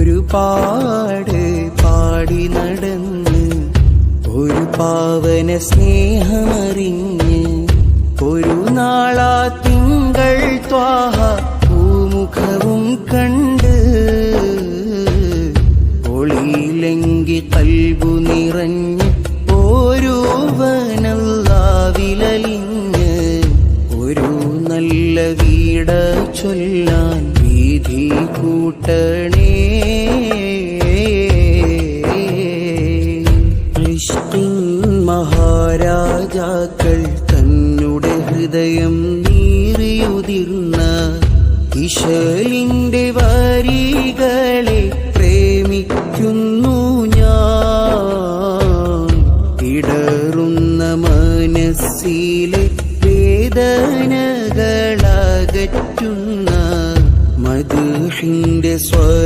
ഒരുപാട് പാടി നടന്ന് ഒരു പാവന സ്നേഹമറിഞ്ഞ് ഒരു നാളാ തിങ്കൾ ത്വാഹ പൂമുഖവും കണ്ട് ഒളിയിലെങ്കി കൽബു നിറഞ്ഞ് ഓരോവനല്ലാവിലലിഞ്ഞ് ഒരു നല്ല വീട ചൊല്ലാൻ വീഥി കൂട്ടണേ. ഇഷ്കിൻ മഹാരാജാക്കൾ തന്നുടെ ഹൃദയം നീറിയുതിർന്ന ഇശലിന്റെ വരികളെ പ്രേമിക്കുന്നു ഞാൻ. ഇടറുന്ന മനസ്സിലെ വേദനകളകറ്റുന്ന മദ്ഹിന്റെ സ്വരം